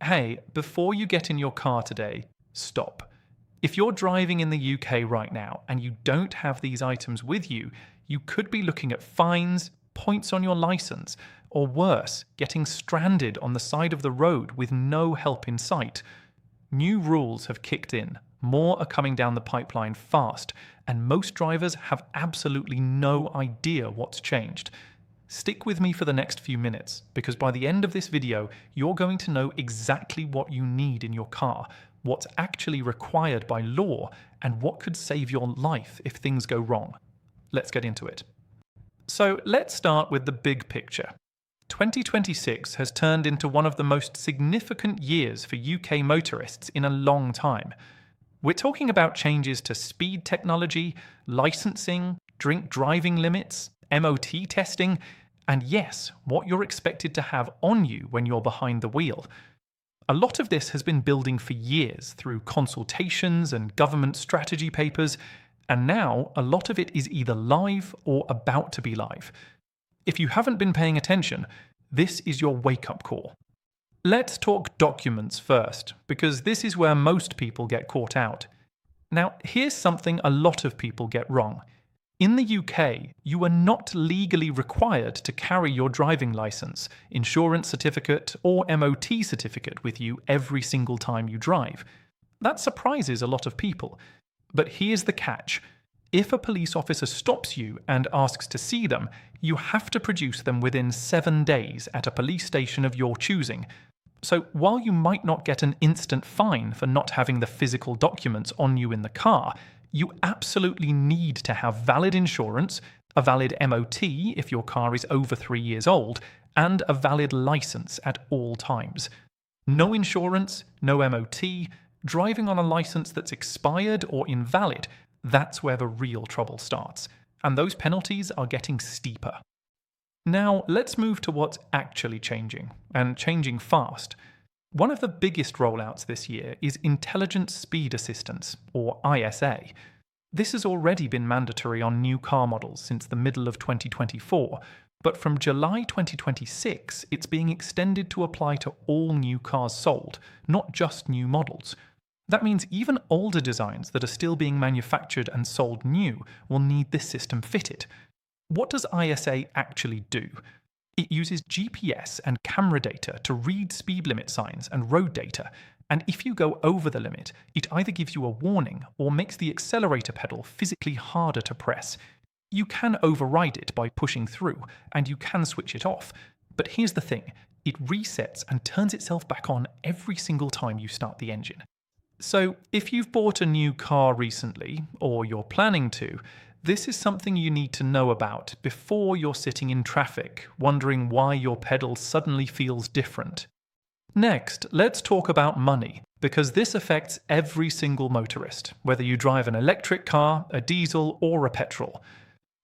Hey, before you get in your car today, stop. If you're driving in the UK right now and you don't have these items with you, you could be looking at fines, points on your license, or worse, getting stranded on the side of the road with no help in sight. New rules have kicked in, more are coming down the pipeline fast, and most drivers have absolutely no idea what's changed. Stick with me for the next few minutes, because by the end of this video, you're going to know exactly what you need in your car, what's actually required by law, and what could save your life if things go wrong. Let's get into it. So let's start with the big picture. 2026 has turned into one of the most significant years for UK motorists in a long time. We're talking about changes to speed technology, licensing, drink driving limits, MOT testing, and yes, what you're expected to have on you when you're behind the wheel. A lot of this has been building for years through consultations and government strategy papers, and now a lot of it is either live or about to be live. If you haven't been paying attention, this is your wake-up call. Let's talk documents first, because this is where most people get caught out. Now, here's something a lot of people get wrong. In the UK, you are not legally required to carry your driving licence, insurance certificate, or MOT certificate with you every single time you drive. That surprises a lot of people. But here's the catch. If a police officer stops you and asks to see them, you have to produce them within 7 days at a police station of your choosing. So while you might not get an instant fine for not having the physical documents on you in the car, you absolutely need to have valid insurance, a valid MOT if your car is over 3 years old, and a valid license at all times. No insurance, no MOT, driving on a license that's expired or invalid, that's where the real trouble starts. And those penalties are getting steeper. Now, let's move to what's actually changing, and changing fast. One of the biggest rollouts this year is Intelligent Speed Assistance, or ISA. This has already been mandatory on new car models since the middle of 2024, but from July 2026, it's being extended to apply to all new cars sold, not just new models. That means even older designs that are still being manufactured and sold new will need this system fitted. What does ISA actually do? It uses GPS and camera data to read speed limit signs and road data, and if you go over the limit, it either gives you a warning or makes the accelerator pedal physically harder to press. You can override it by pushing through, and you can switch it off. But here's the thing, it resets and turns itself back on every single time you start the engine. So if you've bought a new car recently, or you're planning to, this is something you need to know about before you're sitting in traffic, wondering why your pedal suddenly feels different. Next, let's talk about money, because this affects every single motorist, whether you drive an electric car, a diesel, or a petrol.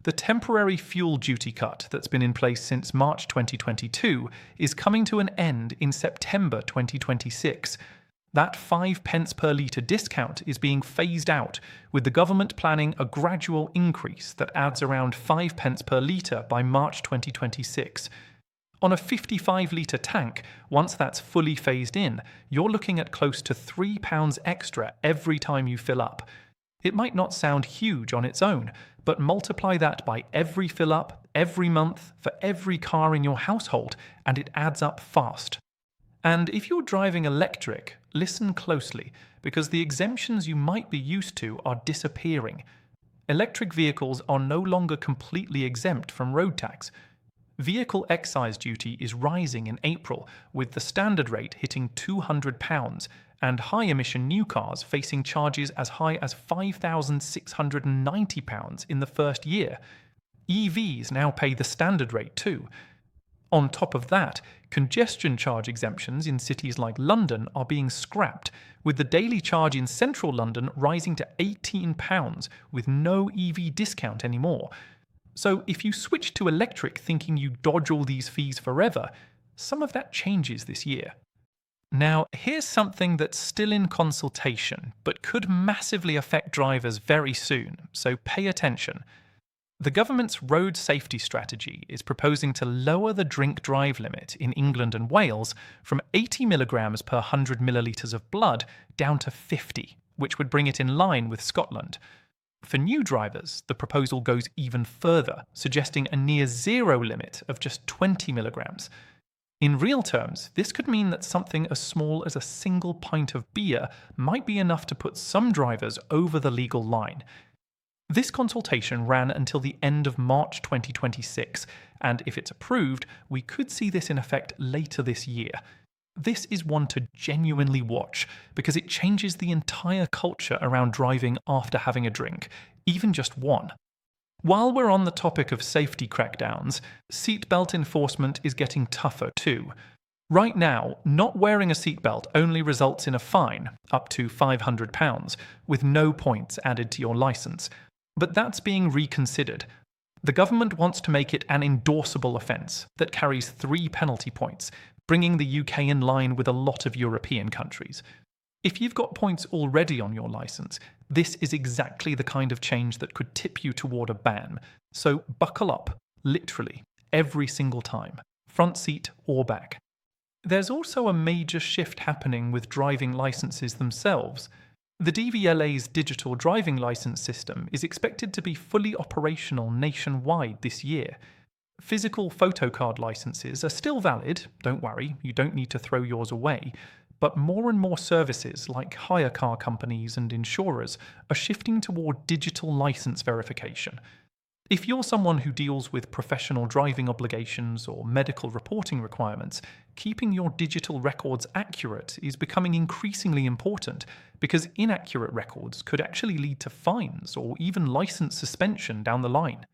The temporary fuel duty cut that's been in place since March 2022 is coming to an end in September 2026. That 5 pence per litre discount is being phased out, with the government planning a gradual increase that adds around 5 pence per litre by March 2026. On a 55-litre tank, once that's fully phased in, you're looking at close to £3 extra every time you fill up. It might not sound huge on its own, but multiply that by every fill up, every month, for every car in your household, and it adds up fast. And if you're driving electric, listen closely, because the exemptions you might be used to are disappearing. Electric vehicles are no longer completely exempt from road tax. Vehicle excise duty is rising in April, with the standard rate hitting £200, and high-emission new cars facing charges as high as £5,690 in the first year. EVs now pay the standard rate too. On top of that, congestion charge exemptions in cities like London are being scrapped, with the daily charge in central London rising to £18 with no EV discount anymore. So if you switch to electric thinking you dodge all these fees forever, some of that changes this year. Now, here's something that's still in consultation, but could massively affect drivers very soon, so pay attention. The government's road safety strategy is proposing to lower the drink-drive limit in England and Wales from 80 milligrams per 100 millilitres of blood down to 50, which would bring it in line with Scotland. For new drivers, the proposal goes even further, suggesting a near zero limit of just 20 milligrams. In real terms, this could mean that something as small as a single pint of beer might be enough to put some drivers over the legal line. This consultation ran until the end of March 2026, and if it's approved, we could see this in effect later this year. This is one to genuinely watch, because it changes the entire culture around driving after having a drink, even just one. While we're on the topic of safety crackdowns, seatbelt enforcement is getting tougher too. Right now, not wearing a seatbelt only results in a fine, up to £500, with no points added to your licence. But that's being reconsidered. The government wants to make it an endorsable offence that carries 3 penalty points, bringing the UK in line with a lot of European countries. If you've got points already on your licence, this is exactly the kind of change that could tip you toward a ban. So buckle up, literally, every single time, front seat or back. There's also a major shift happening with driving licences themselves. The DVLA's digital driving licence system is expected to be fully operational nationwide this year. Physical photocard licences are still valid, don't worry, you don't need to throw yours away, but more and more services like hire car companies and insurers are shifting toward digital licence verification. If you're someone who deals with professional driving obligations or medical reporting requirements, keeping your digital records accurate is becoming increasingly important because inaccurate records could actually lead to fines or even licence suspension down the line.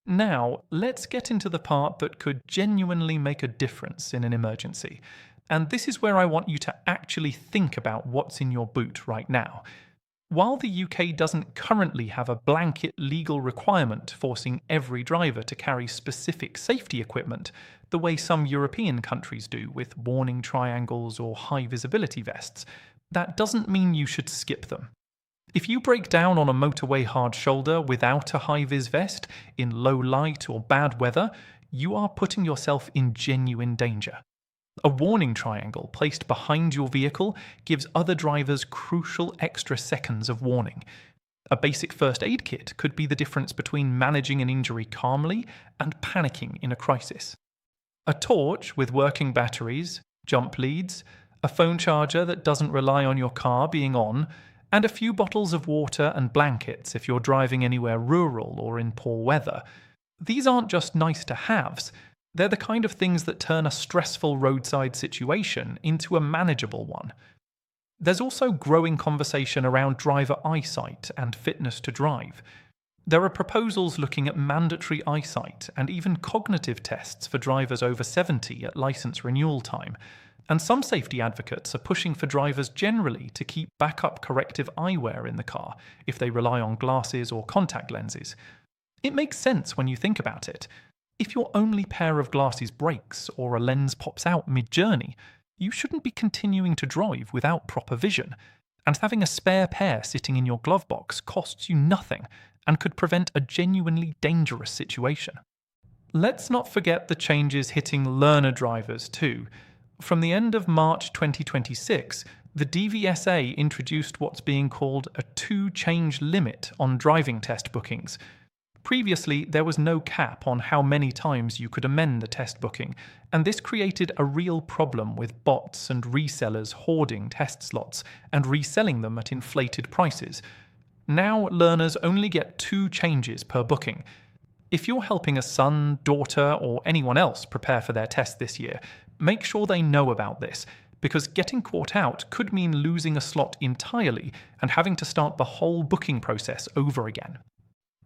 Now, let's get into the part that could genuinely make a difference in an emergency. And this is where I want you to actually think about what's in your boot right now. While the UK doesn't currently have a blanket legal requirement forcing every driver to carry specific safety equipment, the way some European countries do with warning triangles or high visibility vests, that doesn't mean you should skip them. If you break down on a motorway hard shoulder without a high-vis vest, in low light or bad weather, you are putting yourself in genuine danger. A warning triangle placed behind your vehicle gives other drivers crucial extra seconds of warning. A basic first aid kit could be the difference between managing an injury calmly and panicking in a crisis. A torch with working batteries, jump leads, a phone charger that doesn't rely on your car being on, and a few bottles of water and blankets if you're driving anywhere rural or in poor weather. These aren't just nice-to-haves. They're the kind of things that turn a stressful roadside situation into a manageable one. There's also growing conversation around driver eyesight and fitness to drive. There are proposals looking at mandatory eyesight and even cognitive tests for drivers over 70 at licence renewal time. And some safety advocates are pushing for drivers generally to keep backup corrective eyewear in the car if they rely on glasses or contact lenses. It makes sense when you think about it. If your only pair of glasses breaks or a lens pops out mid-journey, you shouldn't be continuing to drive without proper vision. And having a spare pair sitting in your glove box costs you nothing and could prevent a genuinely dangerous situation. Let's not forget the changes hitting learner drivers too. From the end of March 2026, the DVSA introduced what's being called a 2-change limit on driving test bookings. Previously, there was no cap on how many times you could amend a test booking, and this created a real problem with bots and resellers hoarding test slots and reselling them at inflated prices. Now, learners only get 2 changes per booking. If you're helping a son, daughter, or anyone else prepare for their test this year, make sure they know about this, because getting caught out could mean losing a slot entirely and having to start the whole booking process over again.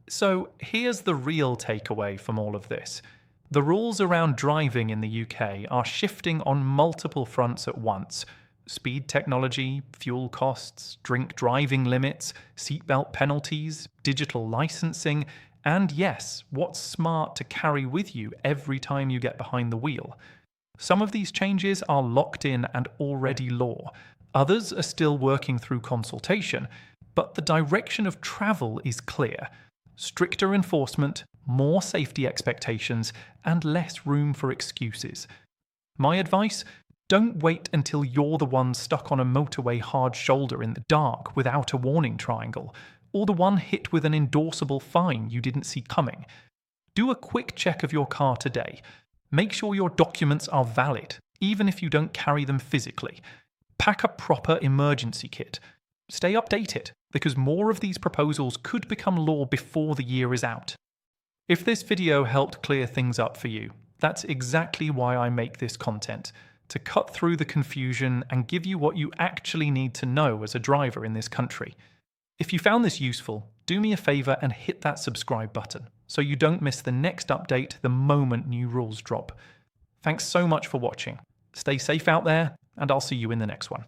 So here's the real takeaway from all of this. The rules around driving in the UK are shifting on multiple fronts at once. Speed technology, fuel costs, drink driving limits, seatbelt penalties, digital licensing, and yes, what's smart to carry with you every time you get behind the wheel. Some of these changes are locked in and already law. Others are still working through consultation, but the direction of travel is clear. Stricter enforcement, more safety expectations, and less room for excuses. My advice? Don't wait until you're the one stuck on a motorway hard shoulder in the dark without a warning triangle, or the one hit with an endorsable fine you didn't see coming. Do a quick check of your car today. Make sure your documents are valid, even if you don't carry them physically. Pack a proper emergency kit. Stay updated, because more of these proposals could become law before the year is out. If this video helped clear things up for you, that's exactly why I make this content, to cut through the confusion and give you what you actually need to know as a driver in this country. If you found this useful, do me a favour and hit that subscribe button, so you don't miss the next update the moment new rules drop. Thanks so much for watching. Stay safe out there, and I'll see you in the next one.